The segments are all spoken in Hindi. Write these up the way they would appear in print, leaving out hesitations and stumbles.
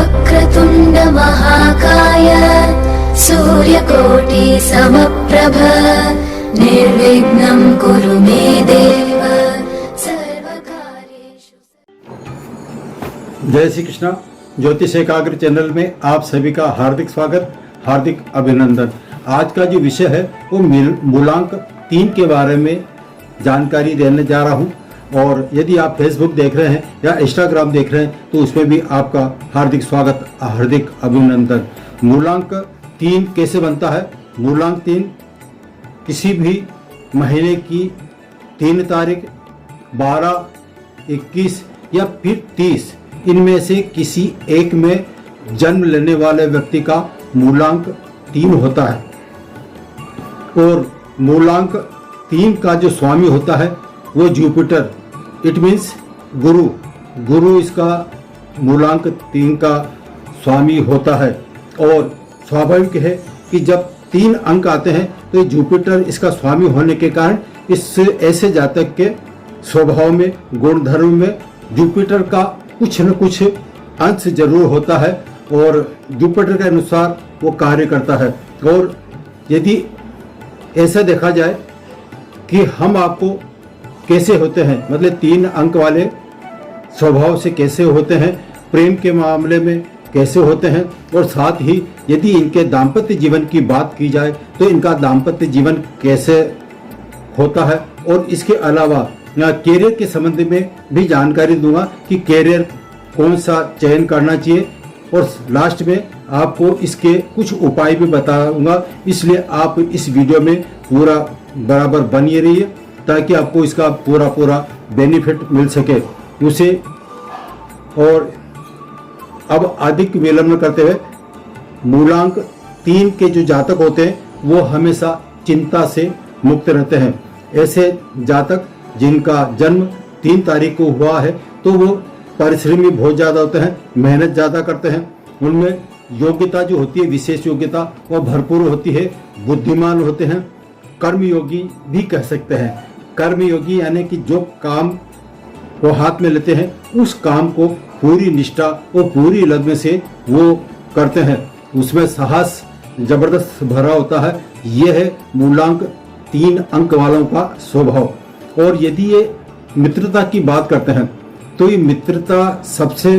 वक्रतुण्ड महाकाय सूर्यकोटि समप्रभ निर्विघ्नं कुरु मे देव सर्वकार्येषु। जय श्री कृष्णा। ज्योतिष एकाग्र चैनल में आप सभी का हार्दिक स्वागत, हार्दिक अभिनंदन। आज का जो विषय है वो मूलांक 3 के बारे में जानकारी देने जा रहा हूँ। और यदि आप फेसबुक देख रहे हैं या इंस्टाग्राम देख रहे हैं तो उसमें भी आपका हार्दिक स्वागत, हार्दिक अभिनंदन। मूलांक 3 कैसे बनता है? मूलांक 3 किसी भी महीने की 3 तारीख, 12, 21 या फिर 30 इनमें से किसी एक में जन्म लेने वाले व्यक्ति का मूलांक 3 होता है। और मूलांक 3 का जो स्वामी होता है वो जुपिटर, इट मीन्स गुरु इसका मूलांक 3 का स्वामी होता है। और स्वाभाविक है कि जब 3 अंक आते हैं तो ये जुपिटर इसका स्वामी होने के कारण इस ऐसे जातक के स्वभाव में, गुणधर्म में जुपिटर का कुछ न कुछ अंश जरूर होता है और जुपिटर के अनुसार वो कार्य करता है। और यदि ऐसा देखा जाए कि हम आपको कैसे होते हैं, मतलब 3 अंक वाले स्वभाव से कैसे होते हैं, प्रेम के मामले में कैसे होते हैं, और साथ ही यदि इनके दाम्पत्य जीवन की बात की जाए तो इनका दाम्पत्य जीवन कैसे होता है। और इसके अलावा कैरियर के संबंध में भी जानकारी दूंगा कि कैरियर कौन सा चयन करना चाहिए। और लास्ट में आपको इसके कुछ उपाय भी बताऊंगा, इसलिए आप इस वीडियो में पूरा बराबर बनिए रहिए ताकि आपको इसका पूरा बेनिफिट मिल सके उसे। और अब अधिक विलंब न करते हुए, मूलांक 3 के जो जातक होते हैं वो हमेशा चिंता से मुक्त रहते हैं। ऐसे जातक जिनका जन्म 3 तारीख को हुआ है तो वो परिश्रमी बहुत ज़्यादा होते हैं, मेहनत ज़्यादा करते हैं। उनमें योग्यता जो होती है, विशेष योग्यता वो भरपूर होती है, बुद्धिमान होते हैं, कर्मयोगी भी कह सकते हैं। कर्मयोगी यानी कि जो काम वो हाथ में लेते हैं उस काम को पूरी निष्ठा और पूरी लगन से वो करते हैं, उसमें साहस जबरदस्त भरा होता है। ये है मूलांक 3 अंक वालों का स्वभाव। और यदि ये मित्रता की बात करते हैं तो ये मित्रता सबसे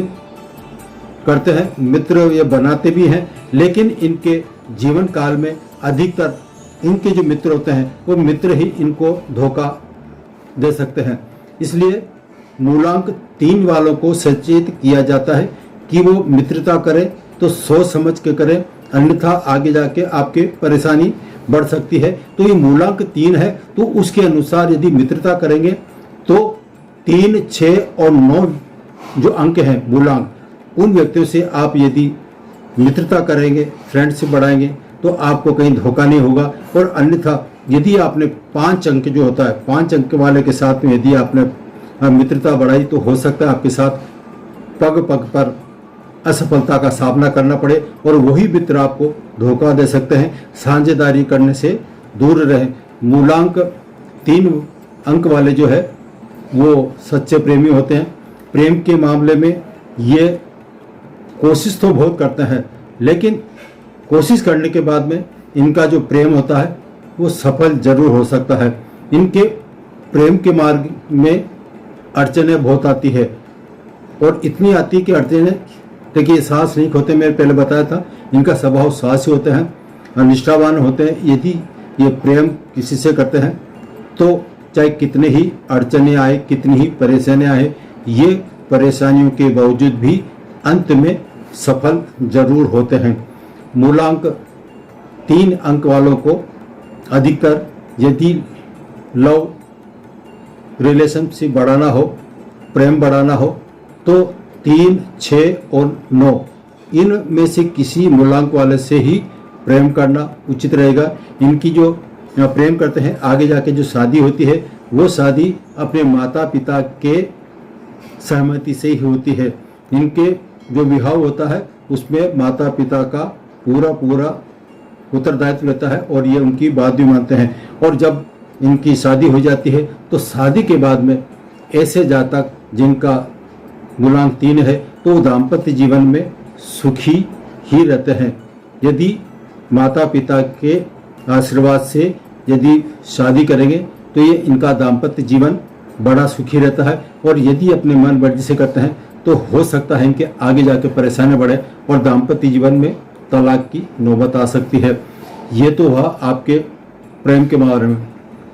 करते हैं, मित्र ये बनाते भी हैं, लेकिन इनके जीवन काल में अधिकतर इनके जो मित्र होते हैं वो मित्र ही इनको धोखा दे सकते हैं। इसलिए मूलांक 3 वालों को सचेत किया जाता है कि वो मित्रता करें तो सोच समझ के करें, अन्यथा आगे जाके आपके परेशानी बढ़ सकती है। तो ये मूलांक 3 है तो उसके अनुसार यदि मित्रता करेंगे तो 3, 6 और 9 जो अंक हैं मूलांक, उन व्यक्तियों से आप यदि मित्रता करेंगे, फ्रेंडशिप बढ़ाएंगे तो आपको कहीं धोखा नहीं होगा। और अन्यथा यदि आपने 5 अंक जो होता है, 5 अंक वाले के साथ में यदि आपने मित्रता बढ़ाई तो हो सकता है आपके साथ पग पग पर असफलता का सामना करना पड़े और वही मित्र आपको धोखा दे सकते हैं। साझेदारी करने से दूर रहें। मूलांक 3 अंक वाले जो है वो सच्चे प्रेमी होते हैं। प्रेम के मामले में ये कोशिश तो बहुत करते हैं, लेकिन कोशिश करने के बाद में इनका जो प्रेम होता है वो सफल जरूर हो सकता है। इनके प्रेम के मार्ग में अड़चनें बहुत आती है और इतनी आती कि अड़चनें, देखिए साहस नहीं होते, मैंने पहले बताया था, इनका स्वभाव साहसी होते हैं, निष्ठावान होते हैं। यदि ये प्रेम किसी से करते हैं तो चाहे कितने ही अड़चनें आए, कितनी ही परेशानियां आए, ये परेशानियों के बावजूद भी अंत में सफल जरूर होते हैं। मूलांक 3 अंक वालों को अधिकतर यदि लव रिलेशनशिप बढ़ाना हो, प्रेम बढ़ाना हो तो 3, 6 और 9 इन में से किसी मूलांक वाले से ही प्रेम करना उचित रहेगा। इनकी जो प्रेम करते हैं आगे जाके जो शादी होती है वो शादी अपने माता पिता के सहमति से ही होती है। इनके जो विवाह होता है उसमें माता पिता का पूरा उत्तरदायित्व रहता है और ये उनकी बात भी मानते हैं। और जब इनकी शादी हो जाती है तो शादी के बाद में ऐसे जातक जिनका मूलांक 3 है तो दाम्पत्य जीवन में सुखी ही रहते हैं। यदि माता पिता के आशीर्वाद से यदि शादी करेंगे तो ये इनका दाम्पत्य जीवन बड़ा सुखी रहता है। और यदि अपने मन मर्जी से करते हैं तो हो सकता है इनके आगे जाके परेशानी बढ़े और दाम्पत्य जीवन में तलाक की नौबत आ सकती है। ये तो हुआ आपके प्रेम के बारे में,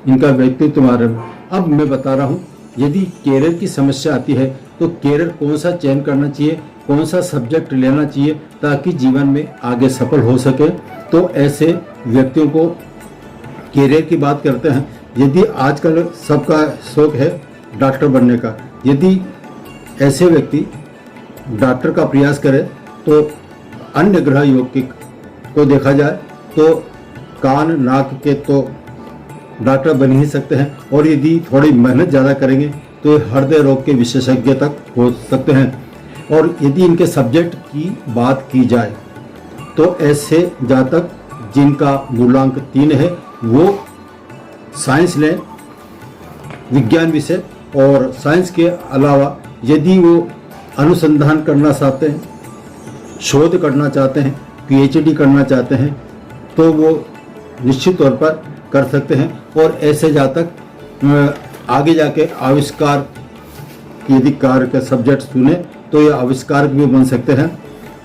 इनका व्यक्तित्व के बारे में। अब मैं बता रहा हूँ, यदि कैरियर की समस्या आती है तो कैरियर कौन सा चयन करना चाहिए, कौन सा सब्जेक्ट लेना चाहिए ताकि जीवन में आगे सफल हो सके। तो ऐसे व्यक्तियों को कैरियर की बात करते हैं। यदि आजकल सबका शौक है डॉक्टर बनने का, यदि ऐसे व्यक्ति डॉक्टर का प्रयास करे तो अन्य ग्रह योग को देखा जाए तो कान नाक के तो डॉक्टर बन ही सकते हैं। और यदि थोड़ी मेहनत ज़्यादा करेंगे तो हृदय रोग के विशेषज्ञ तक हो सकते हैं। और यदि इनके सब्जेक्ट की बात की जाए तो ऐसे जातक जिनका मूलांक 3 है वो साइंस लें, विज्ञान विषय। और साइंस के अलावा यदि वो अनुसंधान करना चाहते हैं, शोध करना चाहते हैं, पीएचडी करना चाहते हैं तो वो निश्चित तौर पर कर सकते हैं। और ऐसे जातक आगे जाके आविष्कार यदि कार्य का सब्जेक्ट चुने तो ये आविष्कारक भी बन सकते हैं।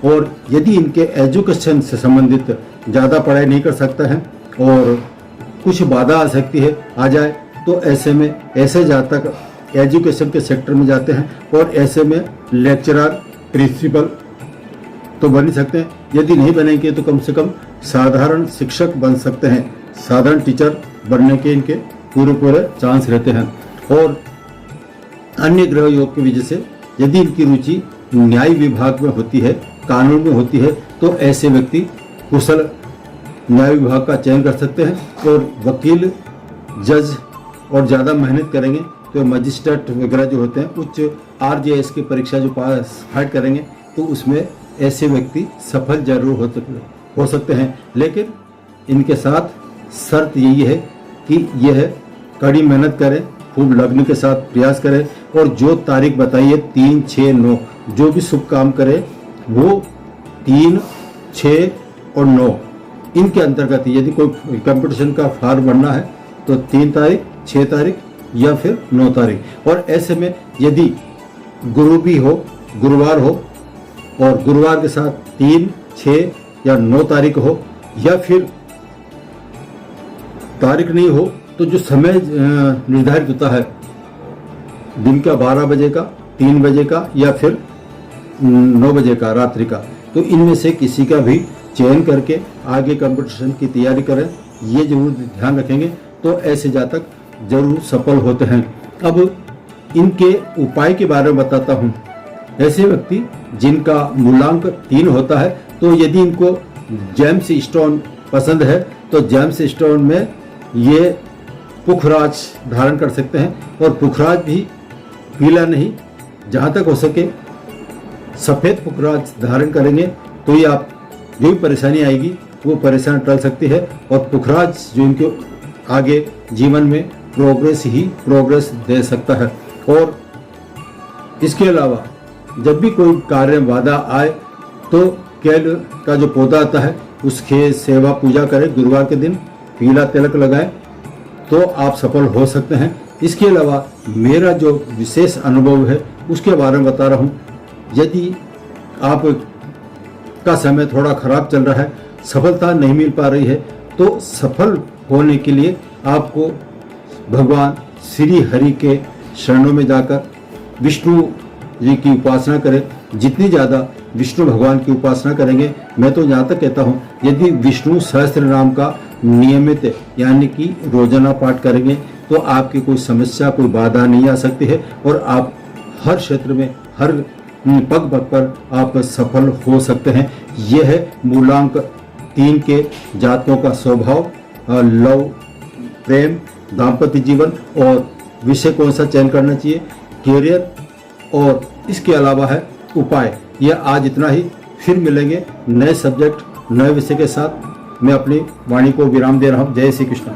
और यदि इनके एजुकेशन से संबंधित ज़्यादा पढ़ाई नहीं कर सकते हैं और कुछ बाधा आ सकती है आ जाए तो ऐसे में ऐसे जातक एजुकेशन के सेक्टर में जाते हैं और ऐसे में लेक्चरर, प्रिंसिपल तो बन ही सकते हैं। यदि नहीं बनेंगे तो कम से कम साधारण शिक्षक बन सकते हैं। साधारण टीचर बनने के इनके पूरे चांस रहते हैं। और अन्य ग्रह योग की वजह से यदि इनकी रुचि न्याय विभाग में होती है, कानून में होती है तो ऐसे व्यक्ति कुशल न्याय विभाग का चयन कर सकते हैं। और वकील, जज और ज़्यादा मेहनत करेंगे तो मजिस्ट्रेट वगैरह जो होते हैं उच्च RJS की परीक्षा जो पास फाइट करेंगे तो उसमें ऐसे व्यक्ति सफल जरूर हो सकते हैं। लेकिन इनके साथ शर्त यही है कि यह कड़ी मेहनत करें, खूब लगन के साथ प्रयास करें और जो तारीख बताइए 3, 6, 9 जो भी शुभ काम करें वो 3, 6 और 9 इनके अंतर्गत। यदि कोई कंपटीशन का फॉर्म भरना है तो 3 तारीख, 6 तारीख या फिर 9 तारीख। और ऐसे में यदि गुरु भी हो, गुरुवार हो और गुरुवार के साथ 3, 6 या 9 तारीख हो या फिर तारीख नहीं हो तो जो समय निर्धारित होता है दिन का 12 बजे का, 3 बजे का या फिर 9 बजे का रात्रि का, तो इनमें से किसी का भी चयन करके आगे कंपटीशन की तैयारी करें। ये जरूर ध्यान रखेंगे तो ऐसे जातक जरूर सफल होते हैं। अब इनके उपाय के बारे में बताता हूँ। ऐसे व्यक्ति जिनका मूलांक 3 होता है तो यदि इनको जेम्स स्टोन पसंद है तो जेम्स स्टोन में ये पुखराज धारण कर सकते हैं। और पुखराज भी पीला नहीं, जहाँ तक हो सके सफ़ेद पुखराज धारण करेंगे तो ये आप जो भी परेशानी आएगी वो परेशानी टल सकती है। और पुखराज जो इनके आगे जीवन में प्रोग्रेस दे सकता है। और इसके अलावा जब भी कोई कार्य में बाधा आए तो केल का जो पौधा आता है उसके सेवा पूजा करें। गुरुवार के दिन पीला तिलक लगाएं तो आप सफल हो सकते हैं। इसके अलावा मेरा जो विशेष अनुभव है उसके बारे में बता रहा हूँ। यदि आप का समय थोड़ा खराब चल रहा है, सफलता नहीं मिल पा रही है तो सफल होने के लिए आपको भगवान श्री हरि के शरणों में जाकर विष्णु जी की उपासना करें। जितनी ज़्यादा विष्णु भगवान की उपासना करेंगे, मैं तो यहाँ तक कहता हूँ यदि विष्णु सहस्त्र नाम का नियमित यानी कि रोजाना पाठ करेंगे तो आपकी कोई समस्या, कोई बाधा नहीं आ सकती है और आप हर क्षेत्र में, हर पग पग पर आप सफल हो सकते हैं। यह है मूलांक 3 के जातकों का स्वभाव, लव, प्रेम, दाम्पत्य जीवन और विषय कौन सा चयन करना चाहिए, कैरियर और इसके अलावा है उपाय। यह आज इतना ही। फिर मिलेंगे नए सब्जेक्ट, नए विषय के साथ। मैं अपनी वाणी को विराम दे रहा हूँ। जय श्री कृष्ण।